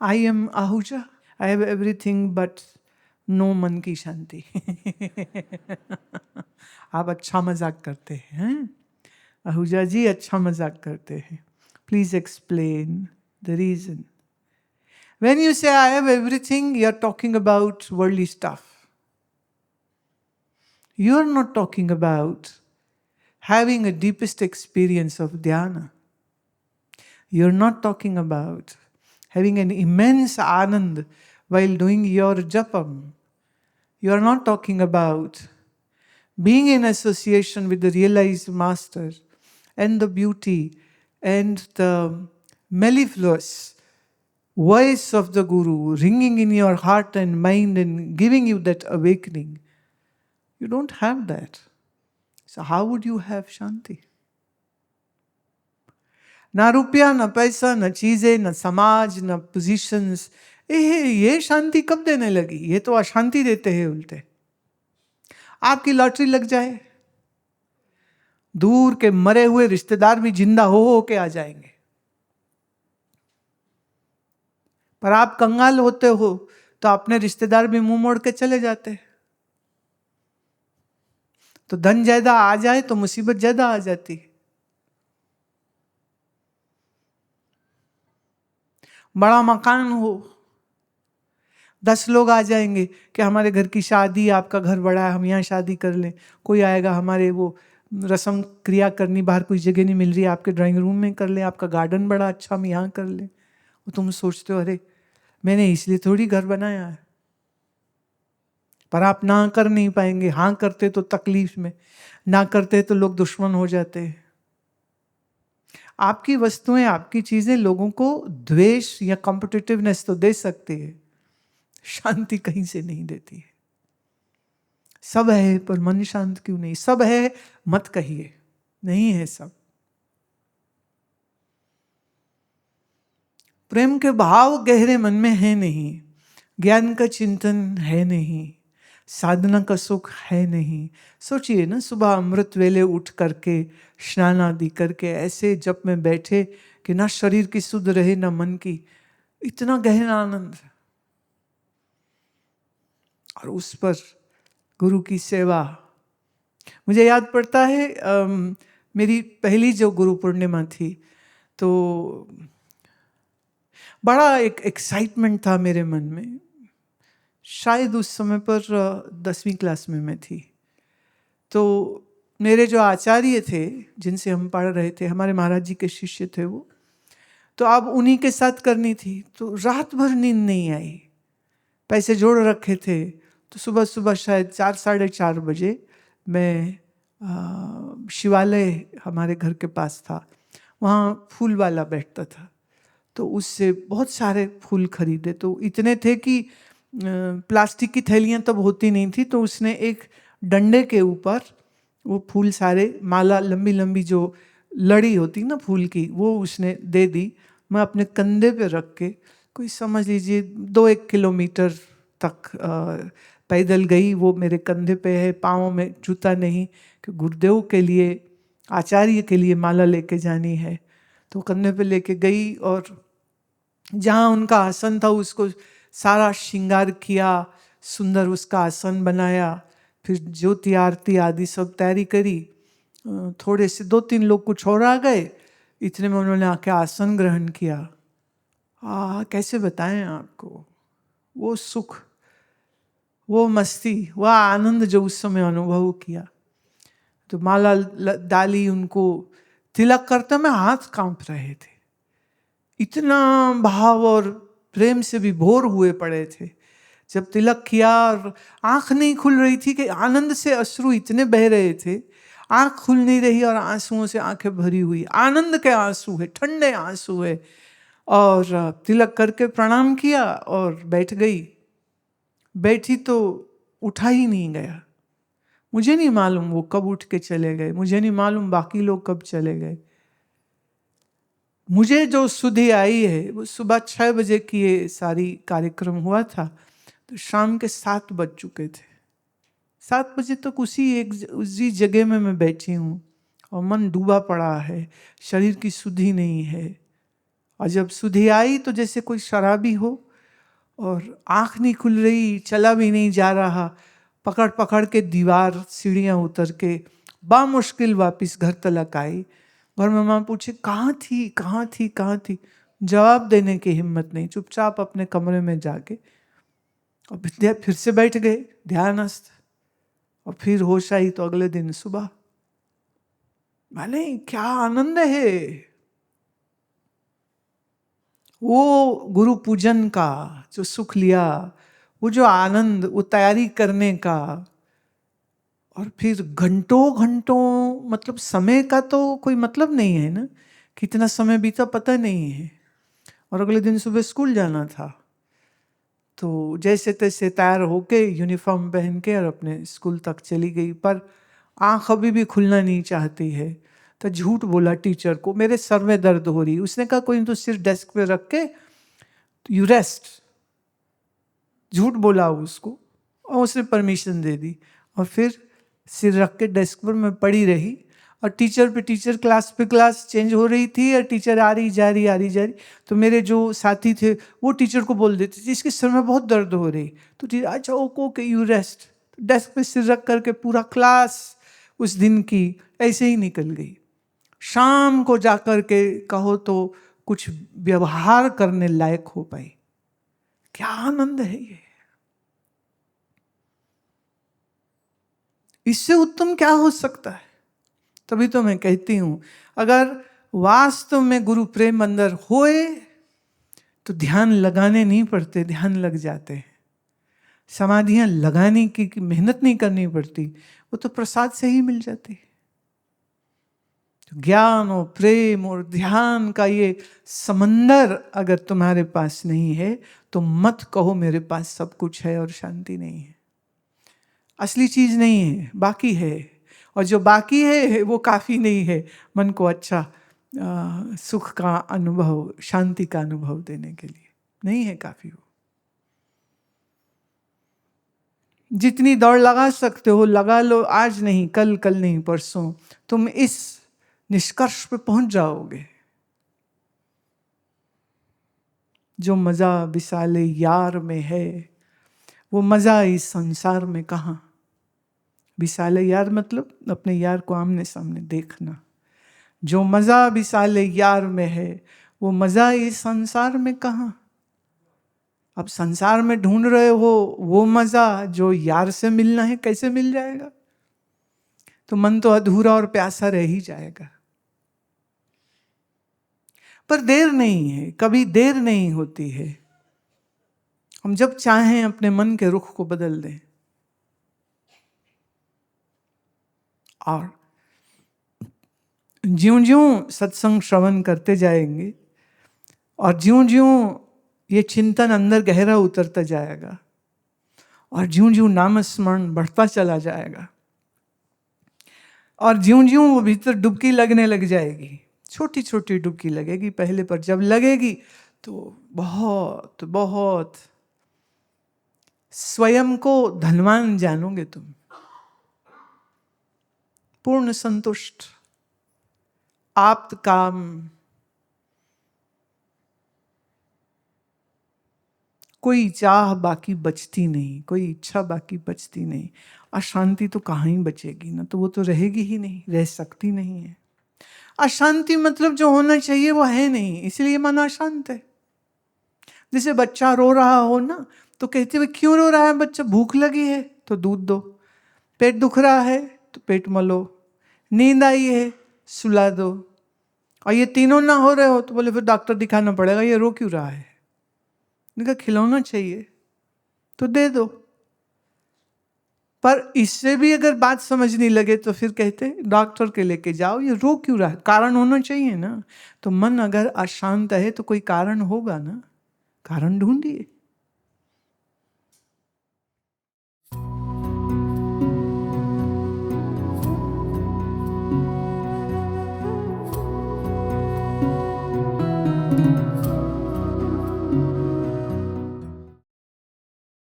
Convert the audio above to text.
I am Ahuja, I have everything but no मन की शांति। आप अच्छा मजाक करते हैं आहूजा जी, अच्छा मजाक करते हैं। Please explain the reason. When you say I have everything, you are talking about worldly stuff. You are not talking about having a deepest experience of dhyana. You are not talking about having an immense anand while doing your japam. You are not talking about being in association with the realized master and the beauty and the mellifluous voice of the Guru ringing in your heart and mind and giving you that awakening. You don't have that. So how would you have Shanti? ना रुपया, ना पैसा, ना चीजें, ना समाज, ना positions, ये शांति कब देने लगी? ये तो अशांति देते हैं उल्टे। आपकी लॉटरी लग जाए, दूर के मरे हुए रिश्तेदार भी जिंदा हो के आ जाएंगे, पर आप कंगाल होते हो तो अपने रिश्तेदार भी मुंह मोड़ के चले जाते हैं। तो धन ज्यादा आ जाए तो मुसीबत ज्यादा आ जाती है। बड़ा मकान हो, 10 लोग आ जाएंगे कि हमारे घर की शादी, आपका घर बड़ा है, हम यहाँ शादी कर लें। कोई आएगा, हमारे वो रस्म क्रिया करनी, बाहर कोई जगह नहीं मिल रही है, आपके ड्राइंग रूम में कर लें, आपका गार्डन बड़ा अच्छा, हम यहाँ कर लें। वो तुम सोचते हो अरे मैंने इसलिए थोड़ी घर बनाया है। पर आप ना कर नहीं पाएंगे। हाँ करते तो तकलीफ में, ना करते तो लोग दुश्मन हो जाते हैं। आपकी वस्तुएं, आपकी चीजें लोगों को द्वेष या कॉम्पिटिटिवनेस तो दे सकती है, शांति कहीं से नहीं देती है। सब है पर मन शांत क्यों नहीं? सब है मत कहिए, नहीं है सब। प्रेम के भाव गहरे मन में है नहीं, ज्ञान का चिंतन है नहीं, साधना का सुख है नहीं। सोचिए ना, सुबह अमृत वेले उठ करके स्नान आदि करके ऐसे जप में बैठे कि ना शरीर की सुध रहे ना मन की, इतना गहरा आनंद। और उस पर गुरु की सेवा। मुझे याद पड़ता है मेरी पहली जो गुरु पूर्णिमा थी, तो बड़ा एक एक्साइटमेंट था मेरे मन में। शायद उस समय पर 10वीं क्लास में मैं थी। तो मेरे जो आचार्य थे जिनसे हम पढ़ रहे थे, हमारे महाराज जी के शिष्य थे वो, तो अब उन्हीं के साथ करनी थी। तो रात भर नींद नहीं आई, पैसे जोड़ रखे थे। तो सुबह सुबह शायद 4 साढ़े 4 बजे मैं शिवालय हमारे घर के पास था, वहाँ फूल वाला बैठता था, तो उससे बहुत सारे फूल खरीदे। तो इतने थे कि प्लास्टिक की थैलियाँ तब होती नहीं थी, तो उसने एक डंडे के ऊपर वो फूल सारे, माला लंबी लंबी जो लड़ी होती ना फूल की, वो उसने दे दी। मैं अपने कंधे पे रख के, कोई समझ लीजिए 2-1 किलोमीटर तक पैदल गई। वो मेरे कंधे पे है, पाँव में जूता नहीं, कि गुरुदेव के लिए, आचार्य के लिए माला लेके जानी है। तो कंधे पे लेके गई और जहाँ उनका आसन था उसको सारा श्रृंगार किया, सुंदर उसका आसन बनाया, फिर ज्योति आरती आदि सब तैयारी करी। थोड़े से 2-3 लोग कुछ और आ गए, इतने में उन्होंने आके आसन ग्रहण किया। कैसे बताएं आपको वो सुख, वो मस्ती, वह आनंद जो उस समय अनुभव किया। तो माला डाली, उनको तिलक करते में हाथ कांप रहे थे, इतना भाव और प्रेम से विभोर हुए पड़े थे। जब तिलक किया और आंख नहीं खुल रही थी कि आनंद से अश्रु इतने बह रहे थे, आंख खुल नहीं रही और आंसुओं से आंखें भरी हुई, आनंद के आंसू है, ठंडे आंसू है। और तिलक करके प्रणाम किया और बैठ गई। बैठी तो उठा ही नहीं गया। मुझे नहीं मालूम वो कब उठ के चले गए, मुझे नहीं मालूम बाकी लोग कब चले गए। मुझे जो सुधि आई है वो सुबह 6 बजे की ये सारी कार्यक्रम हुआ था, तो शाम के 7 बज चुके थे। 7 बजे तक उसी जगह में मैं बैठी हूँ और मन डूबा पड़ा है, शरीर की सुधि नहीं है। और जब सुधी आई तो जैसे कोई शराबी हो, और आँख नहीं खुल रही, चला भी नहीं जा रहा, पकड़ पकड़ के दीवार सीढ़ियाँ उतर के बामुश्किल वापस घर तलक आई। घर में माँ पूछे कहाँ थी कहाँ थी कहाँ थी, जवाब देने की हिम्मत नहीं, चुपचाप अपने कमरे में जाके और फिर से बैठ गए ध्यानस्थ। और फिर होश आई तो अगले दिन सुबह। माने क्या आनंद है वो गुरु पूजन का, जो सुख लिया, वो जो आनंद, वो तैयारी करने का। और फिर घंटों घंटों, मतलब समय का तो कोई मतलब नहीं है ना, कितना समय बीता पता नहीं है। और अगले दिन सुबह स्कूल जाना था, तो जैसे तैसे तैयार होके यूनिफॉर्म पहन के और अपने स्कूल तक चली गई। पर आँख अभी भी खुलना नहीं चाहती है, तो झूठ बोला टीचर को, मेरे सर में दर्द हो रही। उसने कहा कोई तो सिर डेस्क पे रख के यू रेस्ट। झूठ बोला उसको और उसने परमिशन दे दी। और फिर सिर रख के डेस्क पर मैं पड़ी रही, और टीचर पे टीचर, क्लास पे क्लास चेंज हो रही थी, और टीचर आ रही जा रही। तो मेरे जो साथी थे वो टीचर को बोल देते थे इसके सर में बहुत दर्द हो रही। तो टीचर अच्छा ओके यू रेस्ट। डेस्क पे सिर रख करके पूरा क्लास उस दिन की ऐसे ही निकल गई। शाम को जाकर के कहो तो कुछ व्यवहार करने लायक हो पाई। क्या आनंद है ये! इससे उत्तम क्या हो सकता है? तभी तो मैं कहती हूं, अगर वास्तव में गुरु प्रेम अंदर होए तो ध्यान लगाने नहीं पड़ते, ध्यान लग जाते हैं। समाधियां लगाने की मेहनत नहीं करनी पड़ती, वो तो प्रसाद से ही मिल जाती है। तो ज्ञान और प्रेम और ध्यान का ये समंदर अगर तुम्हारे पास नहीं है तो मत कहो मेरे पास सब कुछ है और शांति नहीं है। असली चीज नहीं है, बाकी है। और जो बाकी है वो काफी नहीं है मन को अच्छा सुख का अनुभव, शांति का अनुभव देने के लिए। नहीं है काफी वो। जितनी दौड़ लगा सकते हो लगा लो, आज नहीं कल, कल नहीं परसों, तुम इस निष्कर्ष पे पहुंच जाओगे। जो मजा विसाले यार में है वो मजा इस संसार में कहाँ। विसाले यार मतलब अपने यार को आमने सामने देखना। जो मजा विसाले यार में है वो मजा इस संसार में कहाँ। अब संसार में ढूंढ रहे हो वो मजा जो यार से मिलना है, कैसे मिल जाएगा? तो मन तो अधूरा और प्यासा रह ही जाएगा। पर देर नहीं है, कभी देर नहीं होती है। हम जब चाहें अपने मन के रुख को बदल दें। और ज्यों ज्यों सत्संग श्रवण करते जाएंगे और ज्यों ज्यों ये चिंतन अंदर गहरा उतरता जाएगा और ज्यों ज्यों नाम स्मरण बढ़ता चला जाएगा और ज्यों ज्यों वो भीतर डुबकी लगने लग जाएगी, छोटी छोटी डुबकी लगेगी पहले, पर जब लगेगी तो बहुत बहुत स्वयं को धनवान जानोगे तुम, पूर्ण संतुष्ट, आप्त काम, कोई चाह बाकी बचती नहीं, कोई इच्छा बाकी बचती नहीं। अशांति तो कहाँ ही बचेगी ना, तो वो तो रहेगी ही नहीं, रह सकती नहीं है। अशांति मतलब जो होना चाहिए वो है नहीं, इसलिए मन अशांत है। जैसे बच्चा रो रहा हो ना, तो कहते हुए क्यों रो रहा है बच्चा? भूख लगी है तो दूध दो, पेट दुख रहा है तो पेट मलो, नींद आई है सुला दो। और ये तीनों ना हो रहे हो तो बोले फिर डॉक्टर दिखाना पड़ेगा, ये रो क्यों रहा है? उनका खिलौना चाहिए तो दे दो। पर इससे भी अगर बात समझने लगे तो फिर कहते डॉक्टर के लेके जाओ, ये रो क्यों रहा है? कारण होना चाहिए ना। तो मन अगर अशांत है तो कोई कारण होगा ना, कारण ढूंढिए।